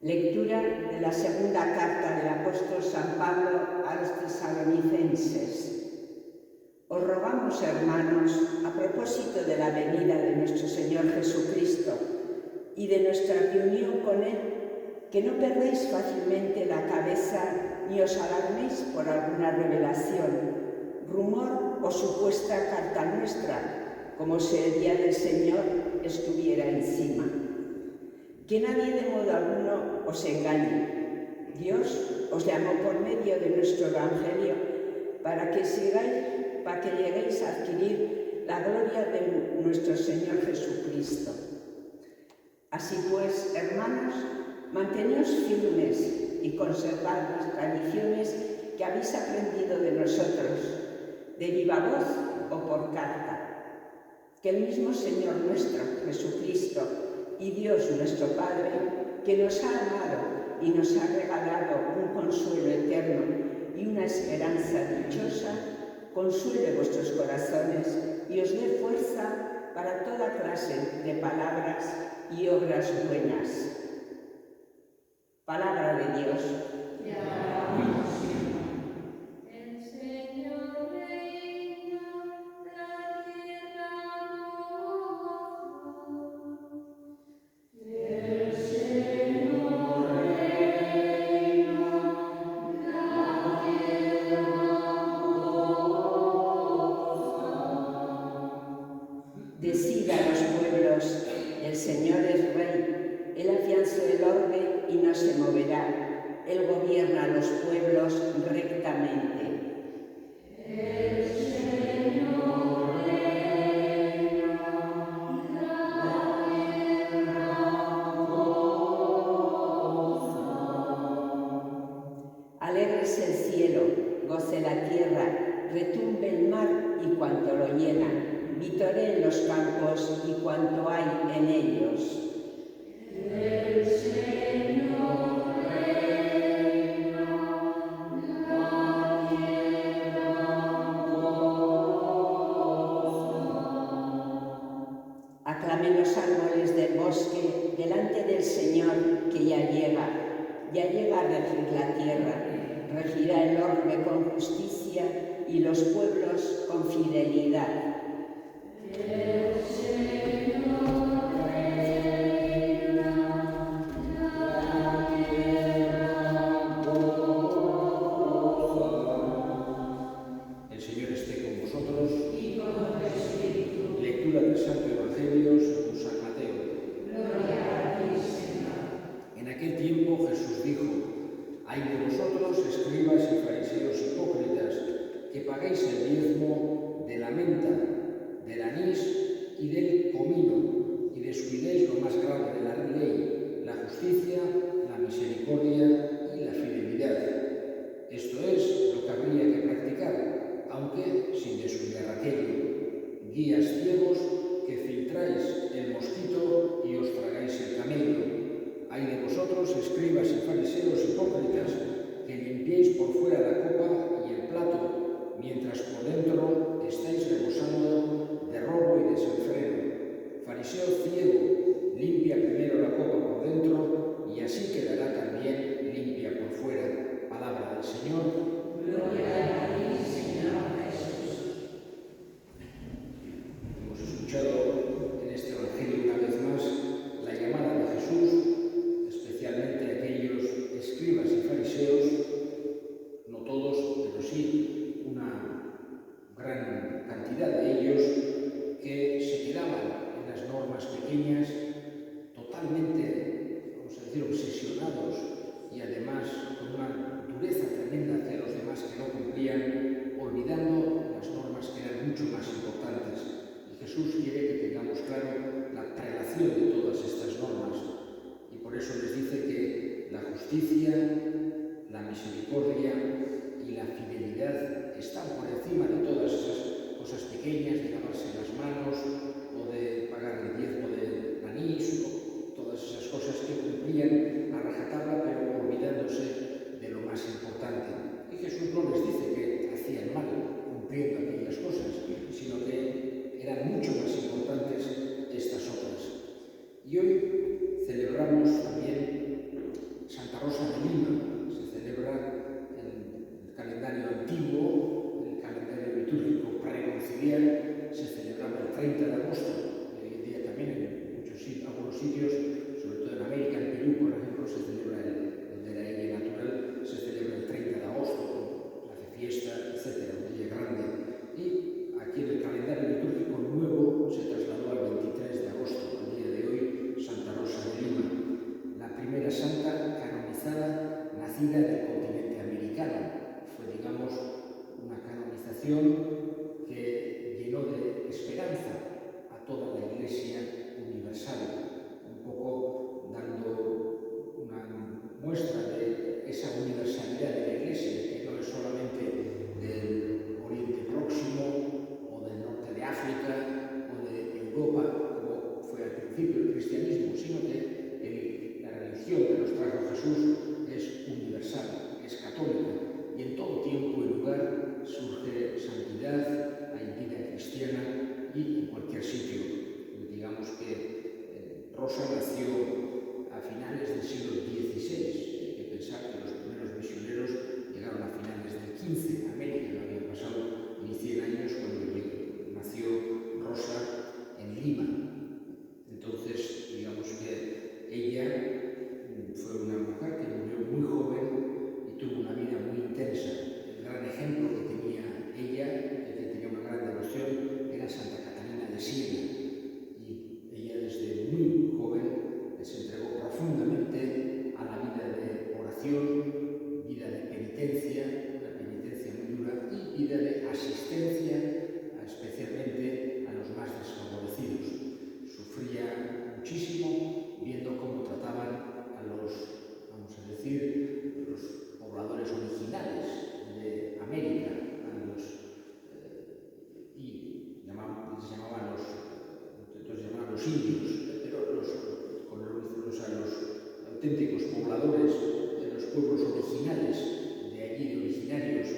Lectura de la segunda carta del apóstol San Pablo a los tesalonicenses. Os rogamos, hermanos, a propósito de la venida de nuestro Señor Jesucristo y de nuestra reunión con Él, que no perdáis fácilmente la cabeza ni os alarméis por alguna revelación, rumor o supuesta carta nuestra, como si el día del Señor estuviera encima. Que nadie de modo alguno os engañe. Dios os llamó por medio de nuestro Evangelio para que lleguéis a adquirir la gloria de nuestro Señor Jesucristo. Así pues, hermanos, manteneos firmes y conservad las tradiciones que habéis aprendido de nosotros, de viva voz o por carta. Que el mismo Señor nuestro, Jesucristo, y Dios nuestro Padre, que nos ha amado y nos ha regalado un consuelo eterno y una esperanza dichosa, consuele vuestros corazones y os dé fuerza para toda clase de palabras y obras buenas. Palabra de Dios. Decida a los pueblos, el Señor es Rey, Él afianzó el orbe y no se moverá, Él gobierna a los pueblos rectamente. El Señor reina, la tierra goza. Alégrese el cielo, goce la tierra, retumbe el mar y cuanto lo llena, vitoreen los campos y cuanto hay en ellos. El Señor reina, la tierra goza. Aclamen los árboles del bosque delante del Señor que ya llega a regir la tierra, regirá el orbe con justicia y los pueblos con fidelidad. El Señor reina, la tierra goza. El Señor esté con vosotros. Y con tu espíritu. Lectura del Santo Evangelio según San Mateo. Gloria a ti, Señor. En aquel tiempo Jesús dijo: «Ay de vosotros, escribas y fariseos hipócritas, que pagáis el diezmo de la menta, del anís y del comino, y descuidéis lo más grande de la ley, la justicia, la misericordia y la fidelidad. Esto es lo que habría que practicar, aunque sin descuidar aquello. Guías ciegos que filtráis el mosquito y os tragáis el camello. Ay de vosotros, escribas y fariseos hipócritas, que limpiéis por fuera la copa y el plato, mientras por dentro estáis rebosando de robo y desenfreno. Fariseo ciego, limpia primero la copa por dentro y así quedará también limpia por fuera». Palabra del Señor. Gloria a ti, Señor Jesús. Hemos escuchado en este Evangelio una vez más la llamada de Jesús, especialmente a aquellos escribas y fariseos, no todos, pero sí una gran cantidad de ellos, que se quedaban en las normas pequeñas, totalmente, vamos a decir, obsesionados y además con una dureza tremenda hacia los demás que no cumplían, olvidando las normas que eran mucho más importantes. Y Jesús quiere que tengamos claro la prelación de todas estas normas. Y por eso les dice que la justicia, la misericordia y la fidelidad están por encima de todas esas cosas pequeñas, de lavarse las manos o de pagar el diezmo del anís, o todas esas cosas que cumplían a rajatabla, pero olvidándose de lo más importante. Y Jesús no les dice que hacían mal cumpliendo aquellas cosas, sino que eran mucho más importantes estas otras. Y hoy celebramos también Santa Rosa de Lima. Se celebra en el calendario antiguo, el calendario litúrgico preconciliar, se celebraba el 30 de agosto. Y hoy en día también en algunos sitios, sobre todo en América, en Perú, por ejemplo, se celebra el de la ella natural, se celebra el 30 de agosto, se hace fiesta, etc., un día grande. Y aquí en el calendario litúrgico nuevo se trasladó al 23 de agosto, al día de hoy, Santa Rosa de Lima, la primera santa canonizada nacida del continente americano. Fue, digamos, una canonización que llenó de esperanza a toda la Iglesia universal, un poco dando una muestra de esa universalidad de la Iglesia, que no es solamente del Oriente Próximo o del norte de África o de Europa, como fue al principio el cristianismo, sino que la religión que nos trajo Jesús es universal, es católica, y en todo tiempo y lugar surge santidad, hay vida cristiana, y en cualquier sitio. Digamos que Rosa nació a finales del siglo XVI. Hay que pensar que los primeros misioneros llegaron a finales del XV. América no había pasado ni 100 años cuando nació Rosa en Lima. Entonces, digamos que ella fue una mujer que murió muy joven y tuvo una vida muy intensa. El gran ejemplo que tenía ella, que tenía una gran devoción, era Santa Catalina de Siena. los indios, pero los auténticos pobladores de los pueblos originales de allí, originarios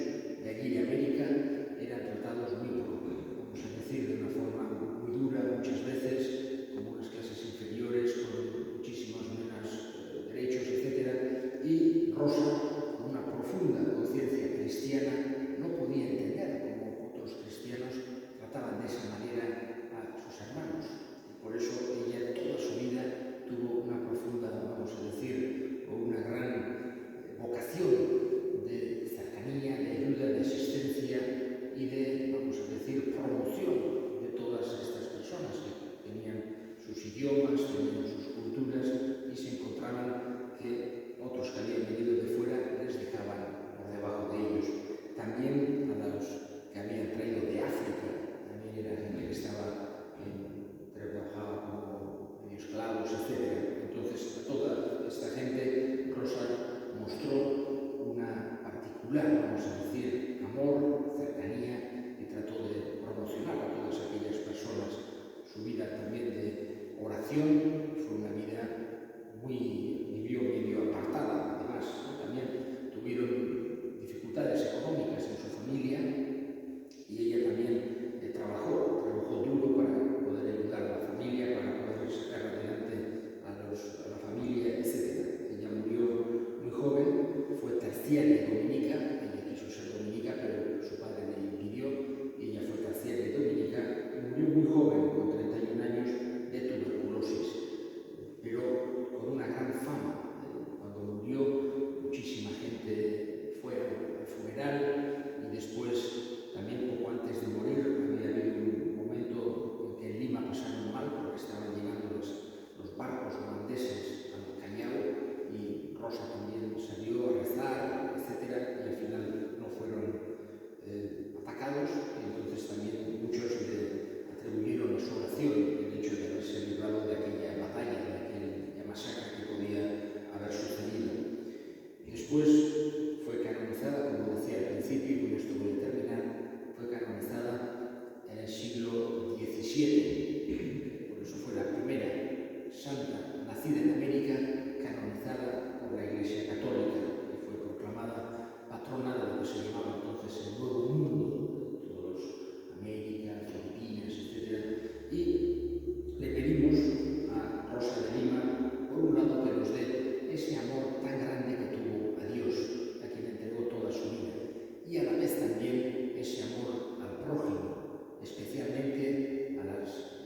de allí de América, eran tratados muy poco, vamos a decir, de una forma muy dura, muchas veces, como unas clases inferiores, con muchísimos menos derechos, etc. Y Rosa, con una profunda conciencia cristiana, no podía entender cómo otros cristianos trataban de esa manera a sus hermanos. Y por eso ella toda su vida tuvo una profunda, vamos a decir, o una gran vocación de cercanía, de ayuda, de asistencia y de, vamos a decir, promoción de todas estas personas que tenían sus idiomas, tenían sus culturas y se encontraban que otros que habían venido de fuera les dejaban por debajo de ellos. También a los que habían traído de África, también era gente que trabajaba como medio esclavos, etc. Entonces, a toda esta gente, Rosa mostró una particular, vamos a decir, amor, cercanía y trató de promocionar a todas aquellas personas. Su vida también de oración fue una vida vivió medio apartada, además, ¿no? También tuvieron dificultades económicas en su familia y ella también trabajó duro para poder ayudar a la familia, para poder sacar adelante a la familia, etc. Ella murió muy joven, fue terciaria dominica, ella quiso ser dominica, pero su padre le impidió, y ella fue terciaria dominica y murió muy joven, con 31 años, de tuberculosis, pero con una gran fama. Cuando murió, muchísima gente fue al funeral y después, también poco antes de morir, había habido un momento en que en Lima pasaron mal porque estaban llegando los barcos holandeses al Callao y Rosa también salió a rezar, etc. Y al final no fueron atacados y entonces también muchos le atribuyeron a su oración el hecho de haberse librado de aquella batalla, de aquella masacre que podía haber sucedido. Y después fue canonizada, como decía al principio, y con esto voy a terminar, fue canonizada en el siglo XVII, por eso fue la primera santa nacida en América canonizada por la Iglesia Católica y fue proclamada patrona de lo que se llamaba entonces el Nuevo Mundo, todos América, Filipinas, etc. Y le pedimos a Rosa de Lima, por un lado, que nos dé ese amor tan grande que tuvo a Dios, a quien entregó toda su vida, y a la vez también ese amor al prójimo, especialmente a las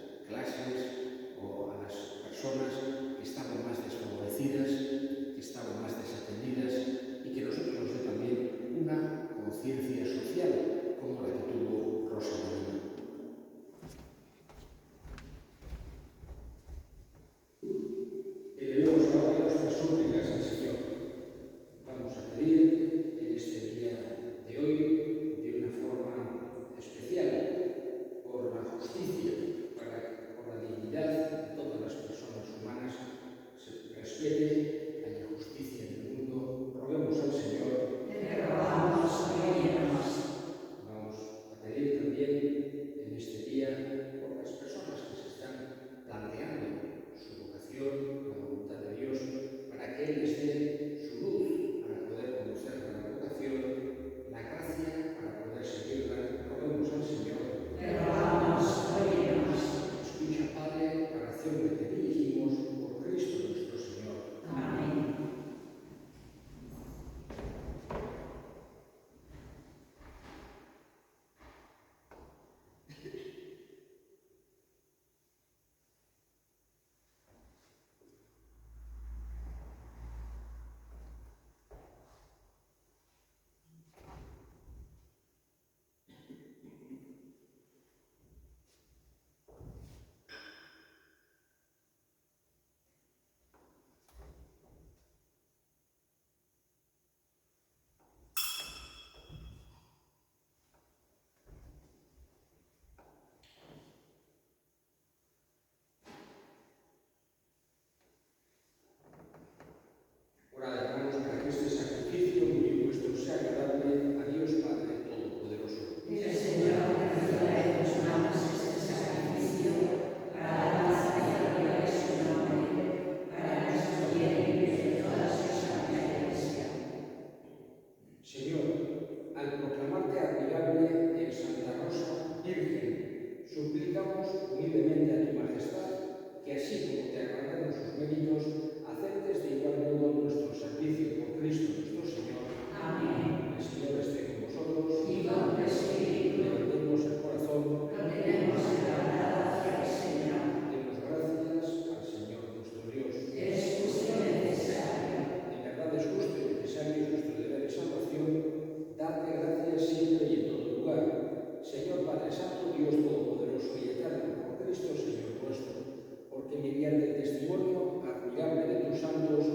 Padre Santo, Dios Todopoderoso y Eterno, por Cristo Señor nuestro, porque mediante el testimonio admirable de tus santos,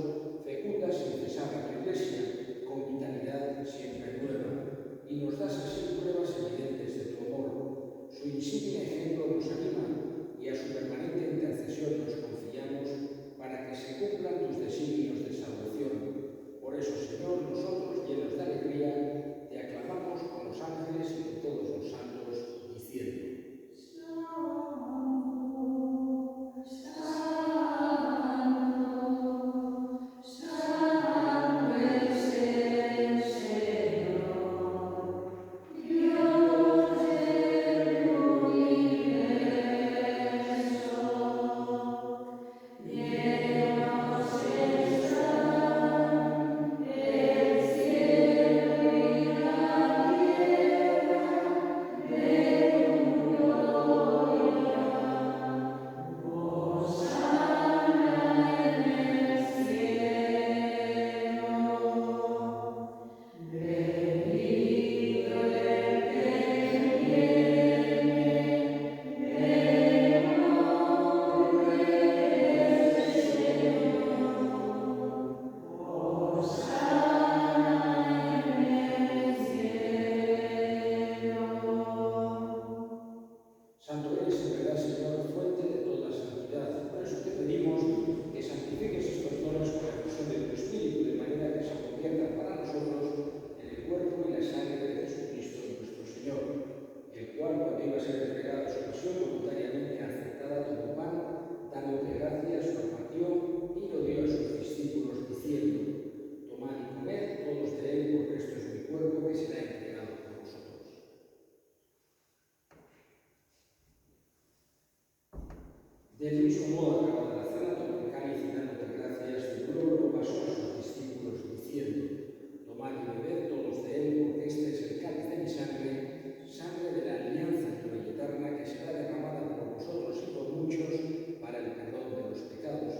fecunda sin cesar a tu Iglesia, con vitalidad siempre nueva, y nos das así pruebas evidentes de tu amor. Su insigne ejemplo nos anima, y a su permanente intercesión nos confiamos, para que se cumplan tus designios de salvación. Por eso, Señor, nosotros, llenos de alegría, te aclamamos con los ángeles y con todos los santos, diciendo: Santo eres en verdad, Señor, fuente de toda santidad. Por eso te pedimos que santifiques estos dones con la fusión de tu Espíritu, de manera que se conviertan para nosotros en el cuerpo y la sangre de Jesucristo nuestro Señor, el cual, cuando iba a ser entregado a su pasión, voluntariamente aceptada tomó pan, dándote gracias, lo partió y lo dio a sus discípulos, diciendo: tomad y comed todos de él, porque esto es mi cuerpo que será entregado por vosotros. Del mismo modo, acabada la cena, tomó el cáliz y dándote gracias, y luego lo pasó a sus discípulos, diciendo: tomad y bebed todos de él, porque este es el cáliz de mi sangre, sangre de la alianza nueva y eterna, que será derramada por vosotros y por muchos para el perdón de los pecados.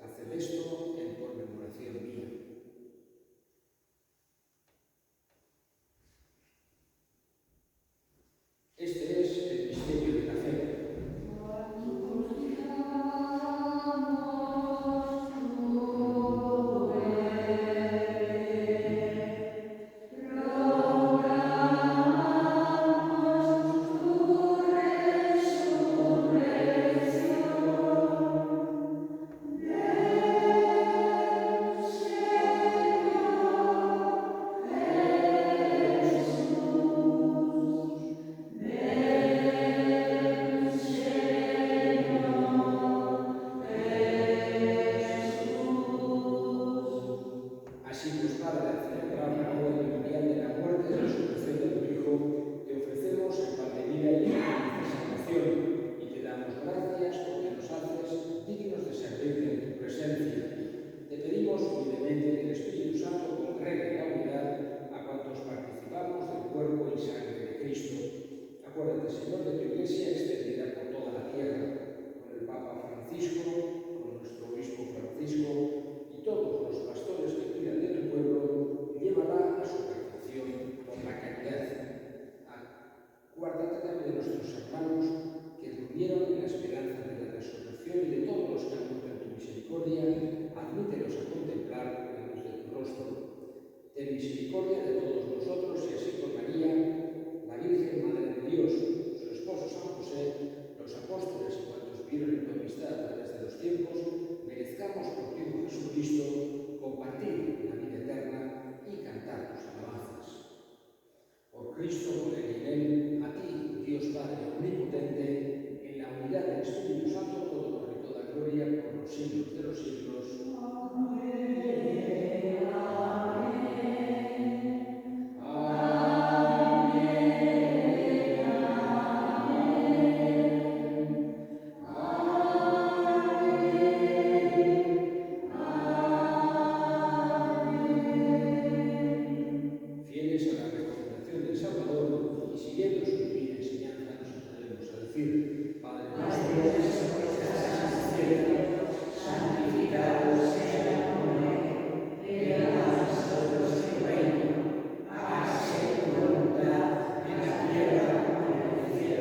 Haced esto en conmemoración mía. Este es el misterio de la fe. Así pues, Padre, al celebrar la boda memorial de la muerte y resurrección de tu Hijo, te ofrecemos el pan de vida y el cáliz de salvación, y te damos gracias porque nos haces dignos de servirte en tu presencia. Te pedimos humildemente que el Espíritu Santo congregue en la unidad a cuantos participamos del cuerpo y sangre de Cristo. Acuérdate, Señor, de tu Iglesia extendida por toda la tierra, con el Papa Francisco, con nuestro Obispo Francisco y todos los pastores que cuidan de tu pueblo, llévala a su perfección por la caridad. Acuérdate también de nuestros hermanos que durmieron en la esperanza de la resurrección y de todos los que han muerto en tu misericordia, admítelos a contemplar la luz de tu rostro. Ten misericordia de todos nosotros y así con María, la Virgen Madre de Dios, su esposo San José, los apóstoles y cuantos vieron en tu amistad a través de los tiempos, merezcamos por tu Hijo Jesucristo compartir la vida eterna y cantar tus alabanzas. Por Cristo, con él y en él, a ti, Dios Padre omnipotente, en la unidad del Espíritu Santo, todo honor y toda gloria por los siglos de los siglos. Fieles a la recomendación del Salvador y siguiendo su divina enseñanza, nos atrevemos a decir: Padre nuestro que estás en el cielo, santificado sea tu nombre, venga a nosotros tu reino, hágase tu voluntad en la tierra como en el cielo.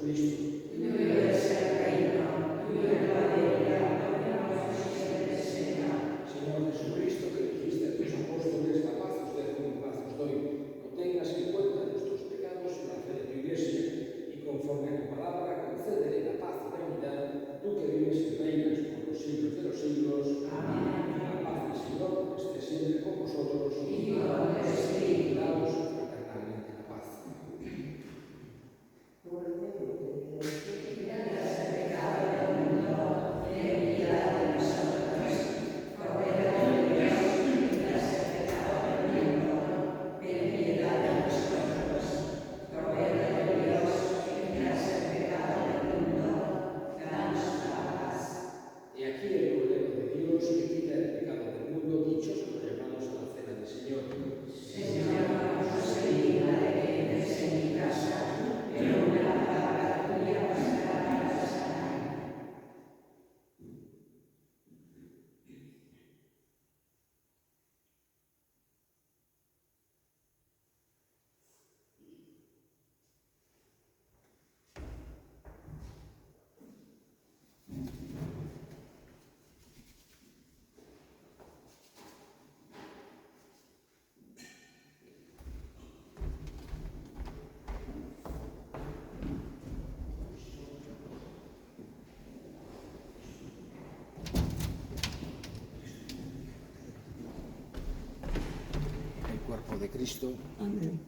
Jesucristo. Tuyo es el reino, tuyo es la gloria, gloria Señor. Señor Jesucristo, que dijiste a tus apóstoles, la paz os dejo, mi paz os doy. No tengas en cuenta nuestros pecados en la fe de tu Iglesia, y conforme a tu palabra, concédele la paz y la unidad, tú que vives y reinas por los siglos de los siglos. Amén. La paz del Señor esté siempre con vosotros. Y con tu espíritu. Daos fraternalmente la paz. Y aquí el Cordero de Dios que quita el pecado del mundo, dichosos los llamados a la cena del Señor. Señor, no soy digna de que entres en mi casa, pero una palabra tuya bastará para sanarme. El cuerpo de Cristo. Amén.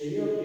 Señor,